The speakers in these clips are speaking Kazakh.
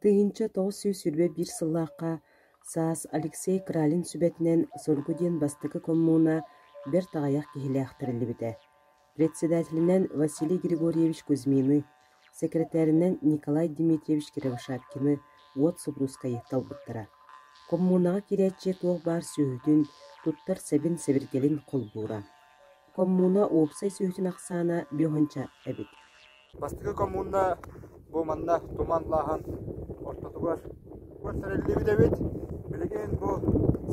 Тыйынча тоғыз сүйс сүрбе бир сыллааққа саас Алексей Кралин сүбетінен соргу ден бастыкы коммуна бер тағаяқ кихилээхтэриллибитэ. Председателинен Василий Григорьевич Кузьмины, секретаринен Николай Дмитриевич Кировошапкины уот субрускайы талбыттара. Коммунаға киряче туох бар сүйүтүн туттар сәбин сәбиргелин қолбура. Коммуна опсай сүйүтүн ақсана бүйонча әбит. Бастыкы коммуна bu manna tumanlahan ortadılar. Bu serelli bir devlet bilegen bu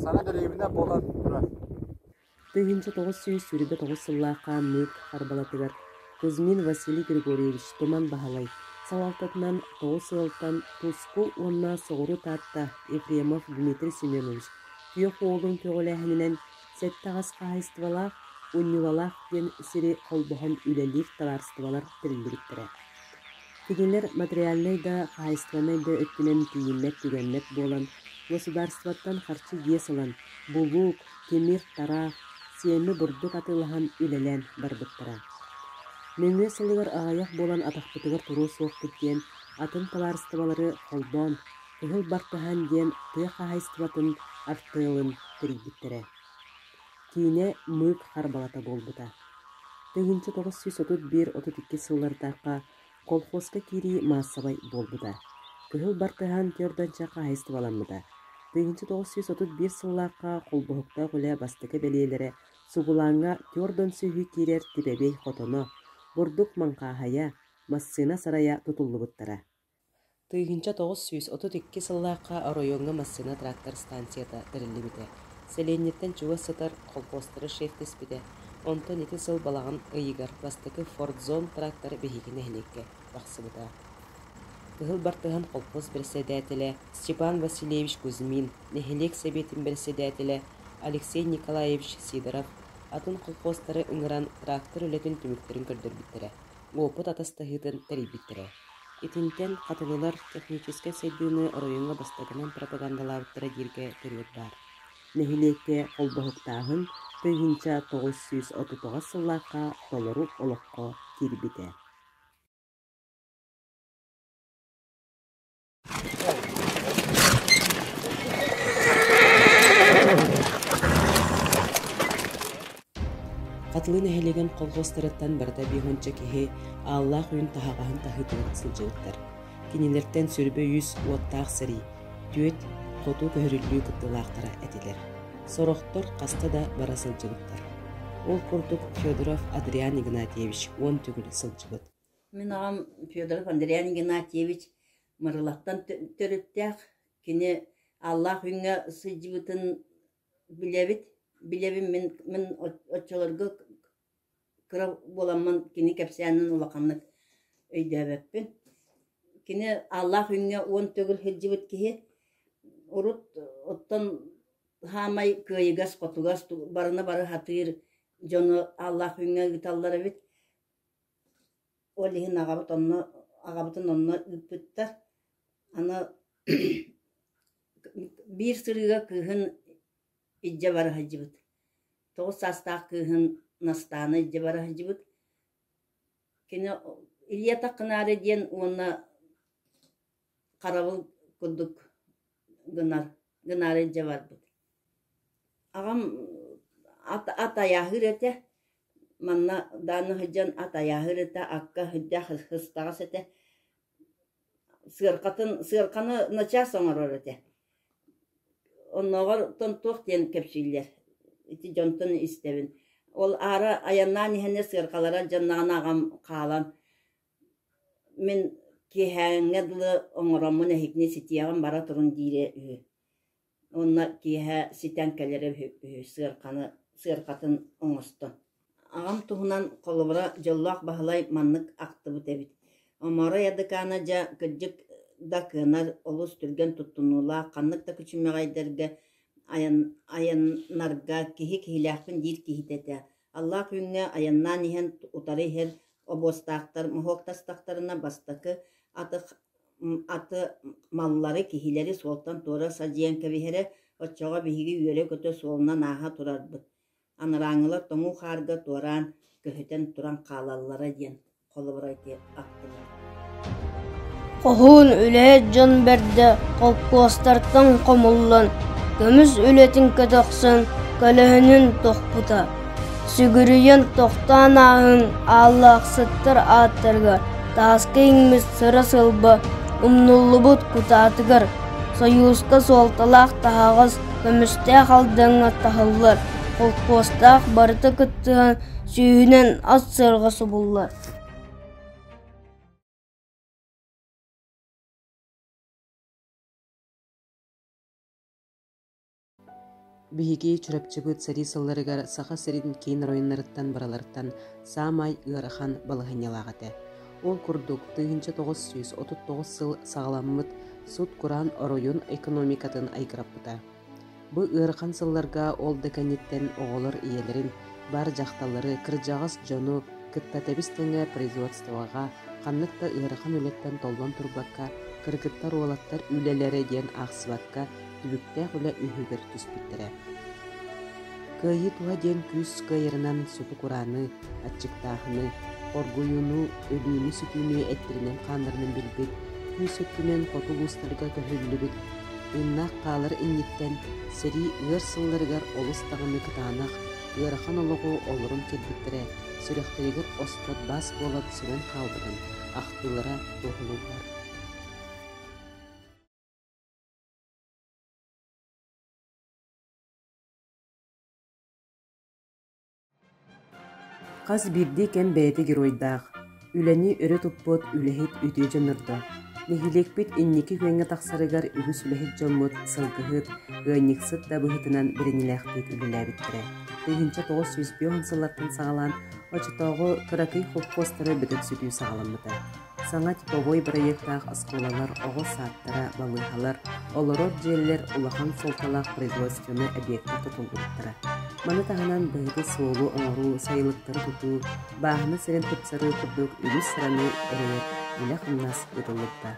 sana döneminde bolan durar. Тыйынча тоғыз сүйүс сүрүбе тоғыз сыллааққа мык харбалатыгар. Кузьмин Василий Григорьевич туман бахалай. Салалтатынан тоғыз сылтан туску онна соғыру татта Ефремов Дмитрий Семенович. Түйек оғылын төғіләхінінен сәттағас қағайыстывалақ, уннилалақ ден сири қолбоған үлелік таларыстывалар тірілдігіттірі. Тигелер материальный да қағайыстыванай да өттінен түйінмет түгенмет болан, государстваттан харчы есалан, булук, темир тара, сиэми бурдук атылахан үлелен барбыттара. Мөңе сылыгар ағаяқ болан атақпытыгар туру соқ кеткен атын таларыстывалары қолбон, кыгыл бартыхан ден тыя қағайыстыватын артылын тірігіттірі. Кейіне мык харбалата болбыта. Тыгынчы 931-32 сыллардаққа колхозка кири массабай болбыта. Кыгыл бартыхан тёрданча қағайыстываламыда. Тыгынчы 931 сыллаққа қолбоғықта құлия бастықы белелері сугулаңа тёрдан сүйі кирер тибебей хотоно, бурдук манқахая, массына сарая тутуллубыттара. Тыгынча 932 сыллаққа районга массына трактор станцията тірілібіде. Селенеттен чуға сытар колхозтары шефтеспіде. Онтон 2 сыл балағын ыйығар бастықы Фордзон тракторы бейгіне әлекке бақсыбыда. Кыгыл бартыған колхоз председателі Степан Васильевич Кузьмин, нехелек себетін председателі Алексей Николаевич Сидоров, атын колхозтары ыңыран трактор үлетін түміктерін көрдір біттірі. Опыт атастағытын тәрі біттірі. Итінтен қатылылар техническа сейдіні районға бастығынан пропагандалабыттыра дерге көрет бар. Нехелекке қолбағықтағын тыгынча 939 сыллаққа толыру олыққа кирбіде. Қатылын әхелеген қолғыстырыттан барда бейхонча кеге Аллах үйін тағағағын тағытылық сылжығыттар. Кенелерттен сүрбе 100 уаттақ сыры, түйет қоту көхірілі күттілақтара әтелер. Сорохтор қаста да бара сылжығыттар. Ол құрдық Федоров Адриан Игнатьевич 10 түгіл сылжығыт. Мен ағам Федоров Адриан Игнатьевич мырылақтан төріптәқ, кені Аллах үйінге сылжығытын білебін мен отчаларға кырав боламын кені кәпсәнін улақанлық өйдәбәппін. Кені Аллах үйінге 10 түгіл хылжығыт кеге, ұрыт оттан хамай көйігас, қотугас, барына бары хатыр, жоны Аллах үйінге ғыталлары бит. Ол ехін ағабытын онына үппіттар. Аны бір сырыға күйін иджа бары хажыбыт. 9 састақ күйін настаны иджа бары хажыбыт. Кені Илья тақынары ден оны қарабыл күрдік гынары иджа бар бұд. Ағам атаяғыр әті, манна даны хыджан атаяғыр әті, аққа хыджа хыстағас әті, сырқаны нача соңыр әті. Оннағар тонтуқ ден кәпшілер, ити жонтын істебін. Ол ары аяннан ехіне сырқалара жаннаған ағам қалан. Мен кейхәңе дылы оңырамын әхікне сетияғын бара тұрын дейре үйі. Онна кейхә сетен кәлері сырқатын оңысты. Ағам тұғынан қолыбыра жоллақ бағылай маннық ақты бұт әбіт. Омары ядықана жа күджік да кынар олыс түрген тұттынула, қаннық да күчіме ғайдарға аяннарға кехі-кехіләқпін дейір кехітеті. Аллах үйіңе аяннан ехен ұтары хер обостақтар, мұхоқтастақтарына бастықы аты маллары кехилери солтан тора садиян кәбихері отчаға бейгі үйері көті солынан аға тұрарбыт. Аныраңылар тоңу қарға торан көхітен тұран қалалары ден қолыбыр айты ақтылар. Kohun üle can berde kolpostartan komullan. Gömüz ületin kötöksen kölehinin tohputa. Sügürüyen tohtan ağın ağlaqsıttır atırgar. Taskayınmış sıra sılba umnullubut kutatıgar. Soyuzka soltalaq tahağız kömüste kaldığına tahıllar. Kolpostaq barıta kıttığın süyünen az sırgası bullar. Бихиги чүрәпчебыт сари сылларыгар саха сирин кейин районнарыттан бараларыттан Саамай ыарахан балыханьялагате. Ол курдук 1939 сыл сагаламмыт суд куран район экономикатын айгыраппыта. Бу ыарахан сылларга ол деканеттен оголор иелерин бар жакталары кыржагас жону кыттатабистеңе производствоға канныкта ыарахан үлеттен толлон турбакка кыргыттар уолаттар үлелері ден ақсыбакка түбүктәк үле үһүгер түспүттәрә. Кыйы туа ден күс кыйырынан сүтү кураны, ачыктаахыны, оргуюну, өлүүнү сүтүүнү эттеринен кандарынын билбит, күс өткүнен котулустарга көһүллүбүт, ыннак каалар инниттен сери ыар сылларыгар олустагыны кытаанах, ыарахан ологу олорун келбиттере, сүрөхтеригер остот бас болот сүрен калбыдын, ахтылара тухулуулар. Қаз бирди кен бәйті геройдақ. Үләни өрі тұппот үләхет өте жонырды. Нехилекпет иннеки көңі тақсарыгар үгіс үләхет жонмот сылғығыт, ғайниксыт да бұхытынан бірініләқтек үліләбіттірі. 1905 сыллартын сағалан, очытауғы кыракый хоппостары бітік сүтүү сағаламыды. Саңа типовой проекттақ асколалар, оғы сааттара, балыхалар, олорор желлер улахан солталақ производственный объекті тұтылғыттыры. Маны тағынан бұйды соолу оңыру, сайылықтары тұту, бағыны сірен тұпсары күрдік үліс сыраны әрер, үлі қымнас ұтылыпты.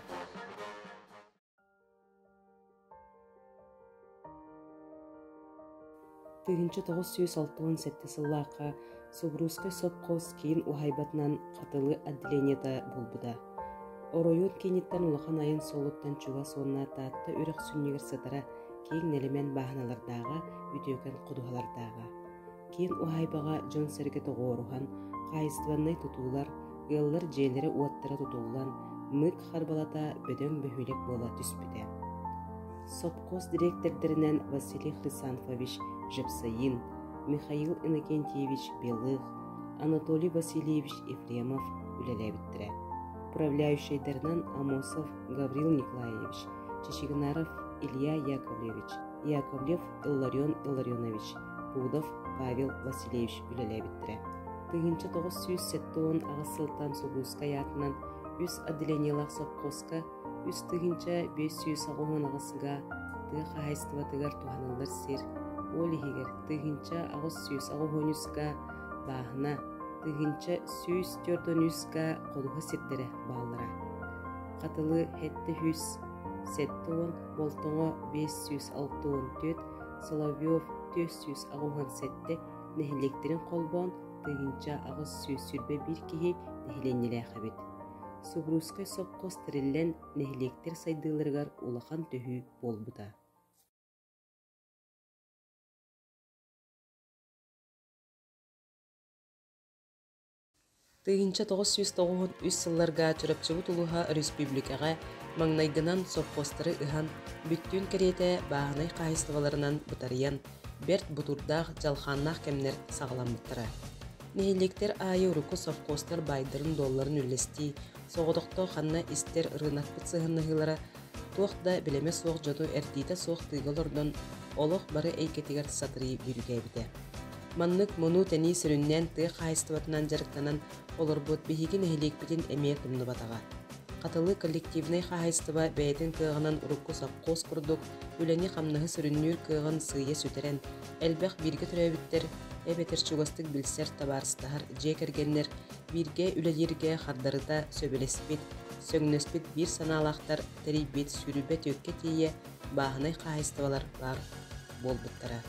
Тыгынчы 967 сыллаққа Собрускай сопқос кейін ухайбатынан қатылы отделениеда болбуда. Оройон кенеттен улахан айын солуттан чуга сонна таатта үрек сүннегер сытара кейін нелемен бағыналардағы, үтеукен құдуғалардағы. Кейін ухайбаға жон сәрге тоғуырухан, қайыстываннай тұтулар, ұяллар жейлері уаттара тұтулан, мүк харбалата бөдөн бөхілек бола түспіде. Сопқос директордерінен Василий Хрисанфович Жепсаин, Михаил Иннокентьевич Белых, Анатолий Васильевич Ефремов үлеләбіттірі. Управляющийдерінен Амосов Гаврил Николаевич, Чечегнаров Илья Яковлевич, Яковлев Илларион Илларионович, Пудов Павел Васильевич үлеләбіттірі. 1907 ағысылтан Собрускай атынан үз отделениялақ сопқосқа, үз 500 ағуын ағысыға тығы қағайстыватығар туғанылар сер, ол егер 500 ағуынысқа бағына 100 қолуға сирдері бағылыра. Қатылы хетті хүс, сеттуын, болтыңы 564, Соловьев 400 ағуын сетті нәхілектерін қолбон 500 сүрбе бір кейі нәхіленелі қабет. Собрускай сопқос тірілен нәхілектер сайдылырғар улахан төхі болбуда. Тыгынча 993 сылларга чөрөпчүбү тулуха республикага маңнайгынан сопқостары ыхан бүттүн керете бағынай қайыстываларынан бұтариян берт бұтурдақ жалханнақ кемнер сағаламыттары. Нехилектер айы уруку сопқостар байдырын долларын үллести, соғыдықты қанна истер рынақпыт сығынығылары туақта білеме соқ жоду әрдейті соқ тыйғылырдың олық бары әйкетігер сатыры бүргәбіде. Маннык мону тәни сүріннен тыйық қайыстыватынан жарықтанан олар бұд бейгі нехилекпетін әмей күмні батаға. Қатылы коллективнай қайыстыва бәйтін кығынан ұрыққы сапқос күрдік, үләне қамнығы сүріннер кығын сыйе сүтерен, әлбәқ бірге түрәбіттер, әбетер чуғастық білсер табарыстағар жекергенлер, бірге үләлерге қардарыда сөбелеспет, сөңнөспет бір саналақтар тәрейбет сүрібет өкке тейе бағынай қайыстывалар бар болбыттара.